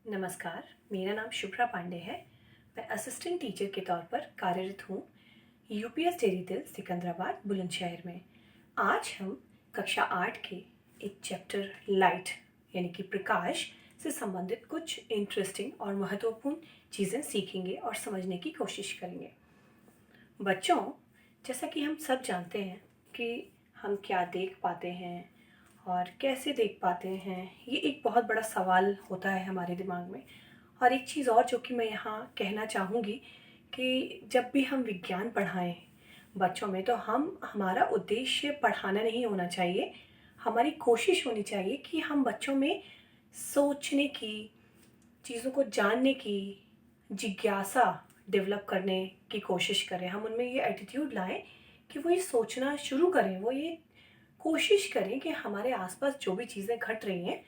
नमस्कार, मेरा नाम शुभ्रा पांडे है। मैं असिस्टेंट टीचर के तौर पर कार्यरत हूँ यूपीएस डेयरी दिल सिकंदराबाद बुलंदशहर में। आज हम कक्षा 8 के एक चैप्टर लाइट यानी कि प्रकाश से संबंधित कुछ इंटरेस्टिंग और महत्वपूर्ण चीज़ें सीखेंगे और समझने की कोशिश करेंगे। बच्चों, जैसा कि हम सब जानते हैं कि हम क्या देख पाते हैं और कैसे देख पाते हैं, ये एक बहुत बड़ा सवाल होता है हमारे दिमाग में। और एक चीज़ और जो कि मैं यहाँ कहना चाहूँगी कि जब भी हम विज्ञान पढ़ाएं बच्चों में, तो हमारा उद्देश्य पढ़ाना नहीं होना चाहिए। हमारी कोशिश होनी चाहिए कि हम बच्चों में सोचने की, चीज़ों को जानने की जिज्ञासा डेवलप करने की कोशिश करें। हम उनमें ये एटीट्यूड लाएं कि वो ये सोचना शुरू करें, वो ये कोशिश करें कि हमारे आसपास जो भी चीज़ें घट रही हैं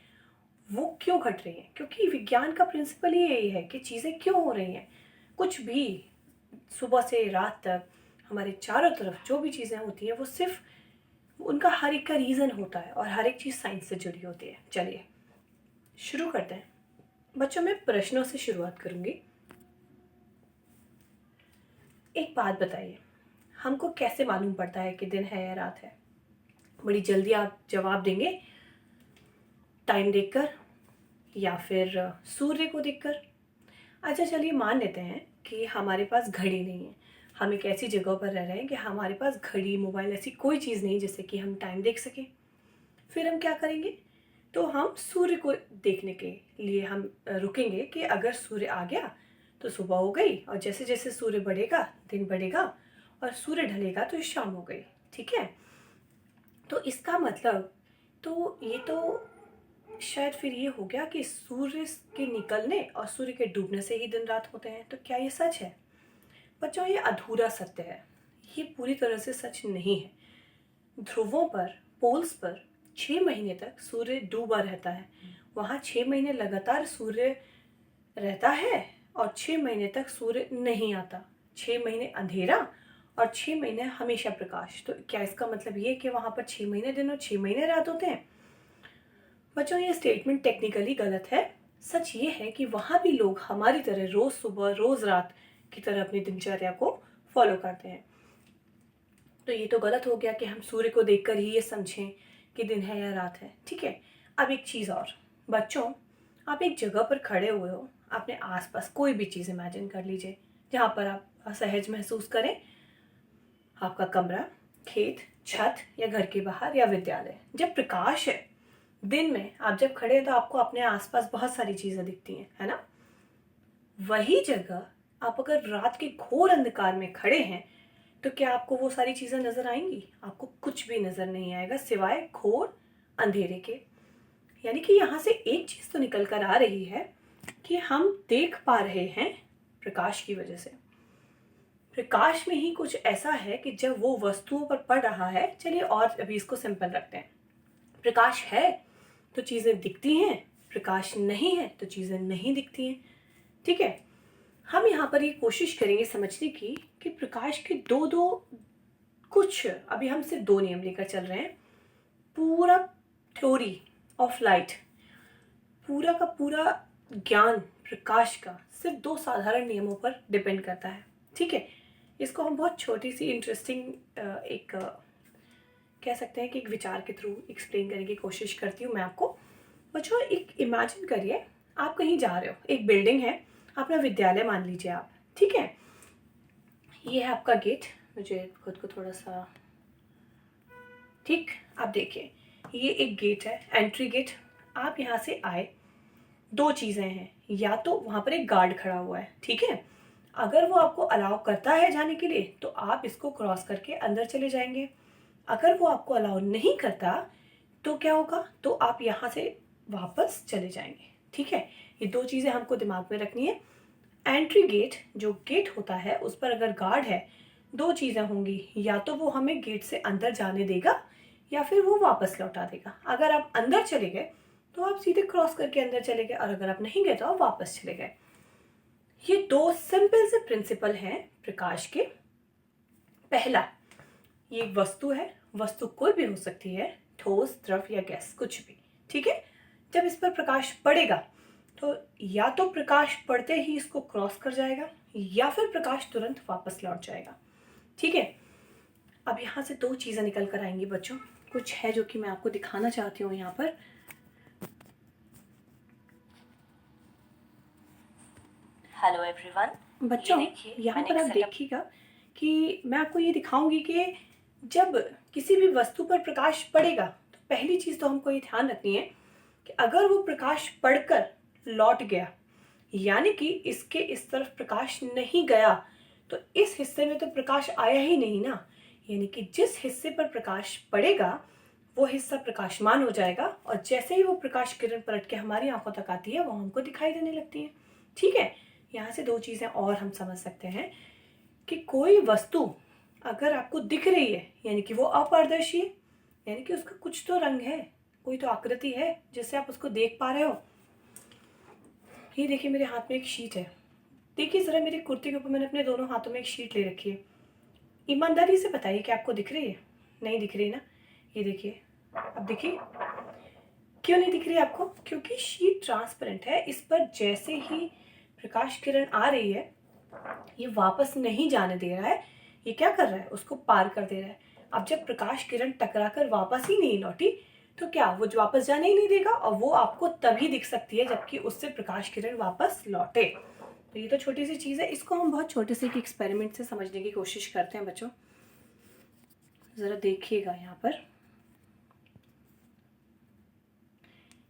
वो क्यों घट रही हैं, क्योंकि विज्ञान का प्रिंसिपल ही यही है कि चीज़ें क्यों हो रही हैं। कुछ भी सुबह से रात तक हमारे चारों तरफ जो भी चीज़ें होती हैं वो सिर्फ उनका हर एक का रीज़न होता है और हर एक चीज़ साइंस से जुड़ी होती है। चलिए शुरू करते हैं। बच्चों, मैं प्रश्नों से शुरुआत करूँगी। एक बात बताइए, हमको कैसे मालूम पड़ता है कि दिन है या रात है? बड़ी जल्दी आप जवाब देंगे, टाइम देखकर या फिर सूर्य को देखकर। अच्छा चलिए मान लेते हैं कि हमारे पास घड़ी नहीं है। हम एक ऐसी जगह पर रह रहे हैं कि हमारे पास घड़ी, मोबाइल, ऐसी कोई चीज़ नहीं जिससे कि हम टाइम देख सकें। फिर हम क्या करेंगे? तो हम सूर्य को देखने के लिए हम रुकेंगे कि अगर सूर्य आ गया तो सुबह हो गई, और जैसे जैसे सूर्य बढ़ेगा दिन बढ़ेगा और सूर्य ढलेगा तो शाम हो गई। ठीक है, तो इसका मतलब तो ये तो शायद फिर ये हो गया कि सूर्य के निकलने और सूर्य के डूबने से ही दिन रात होते हैं। तो क्या ये सच है? बच्चों, ये अधूरा सत्य है, ये पूरी तरह से सच नहीं है। ध्रुवों पर, पोल्स पर 6 महीने तक सूर्य डूबा रहता है। वहाँ 6 महीने लगातार सूर्य रहता है और 6 महीने तक सूर्य नहीं आता। 6 महीने अंधेरा और 6 महीने हमेशा प्रकाश। तो क्या इसका मतलब ये कि वहाँ पर 6 महीने दिन और 6 महीने रात होते हैं? बच्चों, ये स्टेटमेंट टेक्निकली गलत है। सच ये है कि वहाँ भी लोग हमारी तरह रोज़ सुबह रोज़ रात की तरह अपनी दिनचर्या को फॉलो करते हैं। तो ये तो गलत हो गया कि हम सूर्य को देखकर ही ये समझें कि दिन है या रात है। ठीक है, अब एक चीज़ और। बच्चों, आप एक जगह पर खड़े हुए हो, अपने आसपास कोई भी चीज़ इमेजिन कर लीजिए जहाँ पर आप असहज महसूस करें। आपका कमरा, खेत, छत या घर के बाहर या विद्यालय। जब प्रकाश है, दिन में आप जब खड़े हैं तो आपको अपने आसपास बहुत सारी चीज़ें दिखती हैं, है ना? वही जगह आप अगर रात के घोर अंधकार में खड़े हैं तो क्या आपको वो सारी चीज़ें नज़र आएंगी? आपको कुछ भी नज़र नहीं आएगा सिवाय घोर अंधेरे के। यानी कि यहाँ से एक चीज़ तो निकल कर आ रही है कि हम देख पा रहे हैं प्रकाश की वजह से। प्रकाश में ही कुछ ऐसा है कि जब वो वस्तुओं पर पड़ रहा है, चलिए और अभी इसको सिंपल रखते हैं। प्रकाश है तो चीज़ें दिखती हैं, प्रकाश नहीं है तो चीज़ें नहीं दिखती हैं। ठीक है, हम यहाँ पर ये कोशिश करेंगे समझने की कि प्रकाश के दो दो कुछ, अभी हम सिर्फ 2 नियम लेकर चल रहे हैं। पूरा थ्योरी ऑफ लाइट, पूरा का पूरा ज्ञान प्रकाश का सिर्फ 2 साधारण नियमों पर डिपेंड करता है। ठीक है, इसको हम बहुत छोटी सी इंटरेस्टिंग एक कह सकते हैं कि एक विचार के थ्रू एक्सप्लेन करने की कोशिश करती हूँ मैं आपको। बच्चों, एक इमेजिन करिए, आप कहीं जा रहे हो, एक बिल्डिंग है, अपना विद्यालय मान लीजिए आप। ठीक है, ये है आपका गेट। मुझे खुद को थोड़ा सा, ठीक, आप देखिए ये एक गेट है, एंट्री गेट। आप यहाँ से आए, 2 चीज़ें हैं, या तो वहाँ पर एक गार्ड खड़ा हुआ है। ठीक है, अगर वो आपको अलाउ करता है जाने के लिए तो आप इसको क्रॉस करके अंदर चले जाएंगे। अगर वो आपको अलाउ नहीं करता तो क्या होगा? तो आप यहाँ से वापस चले जाएंगे। ठीक है, ये 2 चीज़ें हमको दिमाग में रखनी है। एंट्री गेट, जो गेट होता है उस पर अगर गार्ड है, 2 चीज़ें होंगी, या तो वो हमें गेट से अंदर जाने देगा या फिर वो वापस लौटा देगा। अगर आप अंदर चले गए तो आप सीधे क्रॉस करके अंदर चले गए, और अगर आप नहीं गए तो आप वापस चले गए। ये 2 सिंपल से प्रिंसिपल हैं प्रकाश के। पहला, ये एक वस्तु है, वस्तु कोई भी हो सकती है, ठोस, द्रव या गैस, कुछ भी। ठीक है, जब इस पर प्रकाश पड़ेगा तो या तो प्रकाश पड़ते ही इसको क्रॉस कर जाएगा या फिर प्रकाश तुरंत वापस लौट जाएगा। ठीक है, अब यहाँ से दो चीज़ें निकल कर आएंगी बच्चों, कुछ है जो कि मैं आपको दिखाना चाहती हूँ यहाँ पर। हेलो एवरीवन, बच्चों यहाँ पर आप देखिएगा कि मैं आपको ये दिखाऊंगी कि जब किसी भी वस्तु पर प्रकाश पड़ेगा तो पहली चीज़ तो हमको ये ध्यान रखनी है कि अगर वो प्रकाश पड़कर लौट गया, यानी कि इसके इस तरफ प्रकाश नहीं गया, तो इस हिस्से में तो प्रकाश आया ही नहीं ना। यानी कि जिस हिस्से पर प्रकाश पड़ेगा वो हिस्सा प्रकाशमान हो जाएगा और जैसे ही वो प्रकाश किरण पलट के हमारी आंखों तक आती है वो हमको दिखाई देने लगती है। ठीक है, यहाँ से दो चीज़ें और हम समझ सकते हैं कि कोई वस्तु अगर आपको दिख रही है यानी कि वो अपारदर्शी है, यानी कि उसका कुछ तो रंग है, कोई तो आकृति है जिससे आप उसको देख पा रहे हो। ये देखिए मेरे हाथ में एक शीट है, देखिए ज़रा मेरी कुर्ती के ऊपर मैंने अपने दोनों हाथों में एक शीट ले रखी है। ईमानदारी से बताइए कि आपको दिख रही है? नहीं दिख रही ना। ये देखिए, अब देखिए क्यों नहीं दिख रही आपको? क्योंकि शीट ट्रांसपेरेंट है, इस पर जैसे ही प्रकाश किरण आ रही है ये वापस नहीं जाने दे रहा है, ये क्या कर रहा है, उसको पार कर दे रहा है। अब जब प्रकाश किरण टकराकर वापस ही नहीं लौटी तो क्या वो वापस जाने ही नहीं देगा, और वो आपको तभी दिख सकती है जबकि उससे प्रकाश किरण वापस लौटे। तो ये तो छोटी सी चीज़ है, इसको हम बहुत छोटे से एक एक्सपेरिमेंट से समझने की कोशिश करते हैं बच्चों। ज़रा देखिएगा यहाँ पर,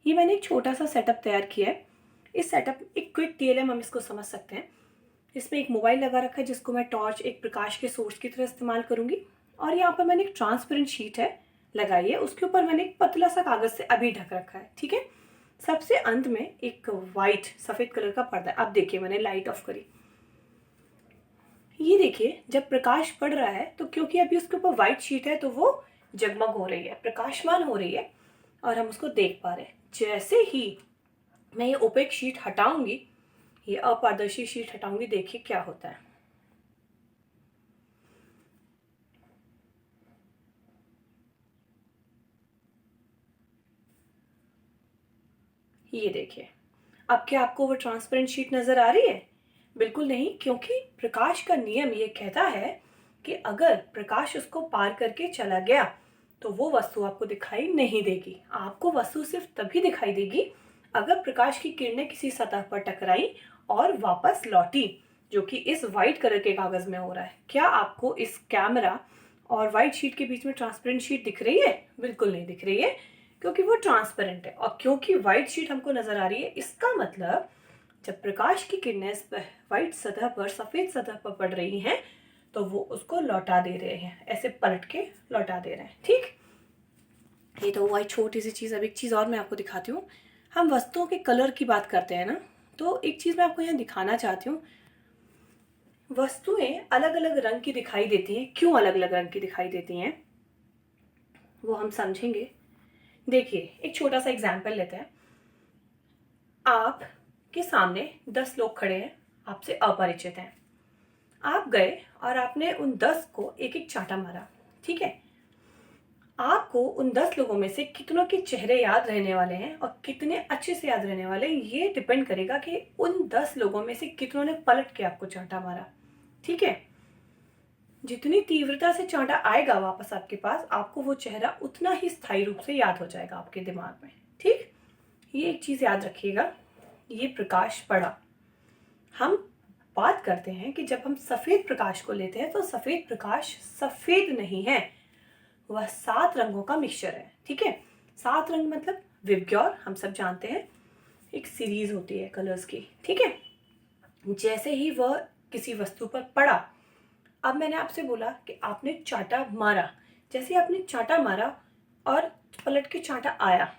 ये मैंने एक छोटा सा सेटअप तैयार किया है। इस सेटअप एक क्विक टीएलएम हम इसको समझ सकते हैं। इसमें एक मोबाइल लगा रखा है जिसको मैं टॉर्च एक प्रकाश के सोर्स की तरह इस्तेमाल करूंगी, और यहाँ पर मैंने एक ट्रांसपेरेंट शीट है लगाई है, उसके ऊपर मैंने एक पतला सा कागज से अभी ढक रखा है। ठीक है, सबसे अंत में एक वाइट सफ़ेद कलर का पर्दा है। अब देखिए मैंने लाइट ऑफ करी, ये देखिए जब प्रकाश पड़ रहा है तो क्योंकि अभी उसके ऊपर वाइट शीट है तो वो जगमग हो रही है, प्रकाशमान हो रही है और हम उसको देख पा रहे हैं। जैसे ही मैं ये ओपेक शीट हटाऊंगी, ये अपारदर्शी शीट हटाऊंगी, देखिए क्या होता है। ये देखिए, अब क्या आपको वो ट्रांसपेरेंट शीट नजर आ रही है? बिल्कुल नहीं, क्योंकि प्रकाश का नियम ये कहता है कि अगर प्रकाश उसको पार करके चला गया तो वो वस्तु आपको दिखाई नहीं देगी। आपको वस्तु सिर्फ तभी दिखाई देगी अगर प्रकाश की किरणें किसी सतह पर टकराई और वापस लौटी, जो कि इस व्हाइट कलर के कागज में हो रहा है। क्या आपको इस कैमरा और व्हाइट शीट के बीच में ट्रांसपेरेंट शीट दिख रही है? बिल्कुल नहीं दिख रही है, क्योंकि वो ट्रांसपेरेंट है। और क्योंकि व्हाइट शीट हमको नजर आ रही है, इसका मतलब जब प्रकाश की किरणें इस व्हाइट सतह पर, सफेद सतह पर पड़ रही हैं तो वो उसको लौटा दे रहे हैं, ऐसे पलट के लौटा दे रहे हैं। ठीक, ये तो हुआ छोटी सी चीज़। अब एक चीज़ और मैं आपको दिखाती हूँ। हम वस्तुओं के कलर की बात करते हैं ना, तो एक चीज़ मैं आपको यहाँ दिखाना चाहती हूँ। वस्तुएं अलग अलग रंग की दिखाई देती हैं। क्यों अलग अलग रंग की दिखाई देती हैं वो हम समझेंगे। देखिए एक छोटा सा एग्जाम्पल लेते हैं। आप के सामने 10 लोग खड़े हैं, आपसे अपरिचित हैं। आप गए और आपने उन 10 को एक एक चांटा मारा। ठीक है, आपको उन 10 लोगों में से कितनों के चेहरे याद रहने वाले हैं और कितने अच्छे से याद रहने वाले हैं, ये डिपेंड करेगा कि उन 10 लोगों में से कितनों ने पलट के आपको चांटा मारा। ठीक है, जितनी तीव्रता से चांटा आएगा वापस आपके पास, आपको वो चेहरा उतना ही स्थायी रूप से याद हो जाएगा आपके दिमाग में। ठीक, ये एक चीज याद रखिएगा। ये प्रकाश पड़ा, हम बात करते हैं कि जब हम सफेद प्रकाश को लेते हैं तो सफेद प्रकाश सफेद नहीं है, वह 7 रंगों का मिक्सचर है। ठीक है, 7 रंग मतलब विबग्योर, हम सब जानते हैं एक सीरीज होती है कलर्स की। ठीक है, जैसे ही वह किसी वस्तु पर पड़ा, अब मैंने आपसे बोला कि आपने चांटा मारा, जैसे आपने चांटा मारा और पलट के चांटा आया,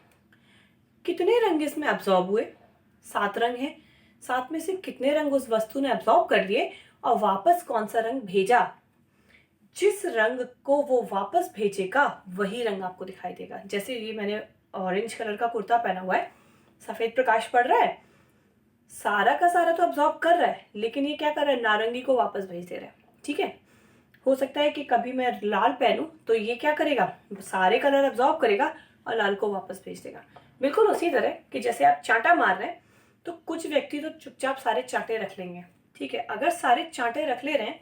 कितने रंग इसमें अब्सॉर्ब हुए? 7 रंग हैं। 7 में से कितने रंग उस वस्तु ने अब्सॉर्ब कर लिए और वापस कौन सा रंग भेजा? जिस रंग को वो वापस भेजेगा वही रंग आपको दिखाई देगा। जैसे ये मैंने ऑरेंज कलर का कुर्ता पहना हुआ है, सफेद प्रकाश पड़ रहा है, सारा का सारा तो अब्सॉर्ब कर रहा है, लेकिन ये क्या कर रहा है, नारंगी को वापस भेज दे रहा है। ठीक है, हो सकता है कि कभी मैं लाल पहनूं तो ये क्या करेगा, सारे कलर अब्सॉर्ब करेगा और लाल को वापस भेज देगा। बिल्कुल उसी तरह कि जैसे आप चांटा मार रहे हैं तो कुछ व्यक्ति तो चुपचाप सारे चांटे रख लेंगे, ठीक है। अगर सारे चांटे रख ले रहे हैं,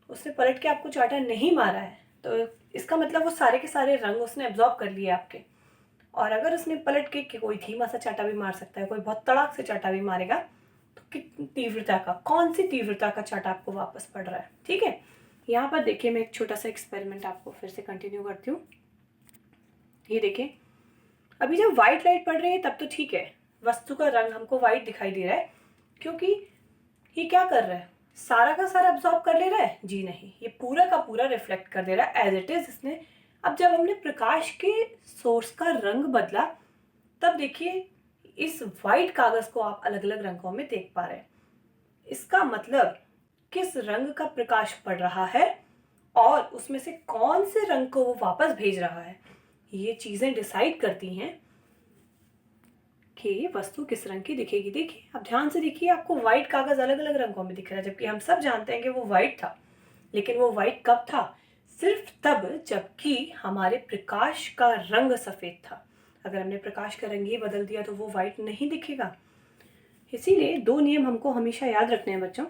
उसने पलट के आपको चांटा नहीं मारा है, तो इसका मतलब वो सारे के सारे रंग उसने एब्जॉर्ब कर लिए आपके। और अगर उसने पलट के कोई धीमा सा चांटा भी मार सकता है, कोई बहुत तड़ाक से चांटा भी मारेगा, तो कितनी तीव्रता का, कौन सी तीव्रता का चांटा आपको वापस पड़ रहा है, ठीक है। यहाँ पर देखिए, मैं एक छोटा सा एक्सपेरिमेंट आपको फिर से कंटिन्यू करती हूँ। ये देखिए, अभी जब व्हाइट लाइट पड़ रही है तब तो ठीक है, वस्तु का रंग हमको व्हाइट दिखाई दे रहा है, क्योंकि ये क्या कर रहा है, सारा का सारा अब्सॉर्ब कर ले रहा है, जी नहीं, ये पूरा का पूरा रिफ्लेक्ट कर दे रहा है एज इट इज इसने। अब जब हमने प्रकाश के सोर्स का रंग बदला, तब देखिए इस व्हाइट कागज को आप अलग अलग रंगों में देख पा रहे हैं। इसका मतलब किस रंग का प्रकाश पड़ रहा है और उसमें से कौन से रंग को वो वापस भेज रहा है, ये चीजें डिसाइड करती हैं कि वस्तु किस रंग की दिखेगी। देखिए, आप ध्यान से देखिए, आपको व्हाइट कागज अलग अलग रंगों में दिख रहा है, जबकि हम सब जानते हैं कि वो व्हाइट था। लेकिन वो व्हाइट कब था? सिर्फ तब जबकि हमारे प्रकाश का रंग सफेद था। अगर हमने प्रकाश का रंग ही बदल दिया तो वो व्हाइट नहीं दिखेगा। इसीलिए 2 नियम हमको हमेशा याद रखने हैं बच्चों,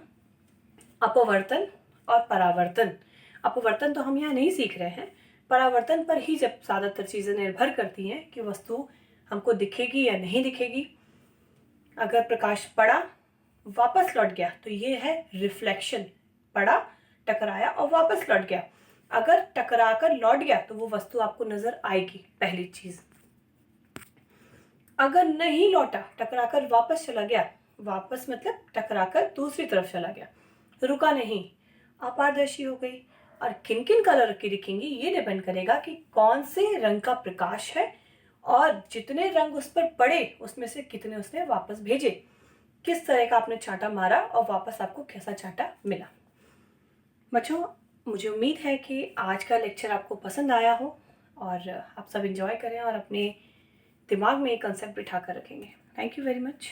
अपवर्तन और परावर्तन। अपवर्तन तो हम यहाँ नहीं सीख रहे हैं, परावर्तन पर ही जब ज़्यादातर चीज़ें निर्भर करती हैं कि वस्तु हमको दिखेगी या नहीं दिखेगी। अगर प्रकाश पड़ा, वापस लौट गया, तो ये है रिफ्लेक्शन। पड़ा, टकराया और वापस लौट गया। अगर टकरा कर लौट गया तो वो वस्तु आपको नजर आएगी, पहली चीज। अगर नहीं लौटा, टकराकर वापस चला गया, वापस मतलब टकराकर दूसरी तरफ चला गया, रुका नहीं, अपारदर्शी हो गई। और किन किन कलर की दिखेंगी ये डिपेंड करेगा कि कौन से रंग का प्रकाश है और जितने रंग उस पर पड़े उसमें से कितने उसने वापस भेजे, किस तरह का आपने चांटा मारा और वापस आपको कैसा चांटा मिला। बच्चों, मुझे उम्मीद है कि आज का लेक्चर आपको पसंद आया हो और आप सब एंजॉय करें और अपने दिमाग में एक कंसेप्ट बिठा कर रखेंगे। Thank you very much.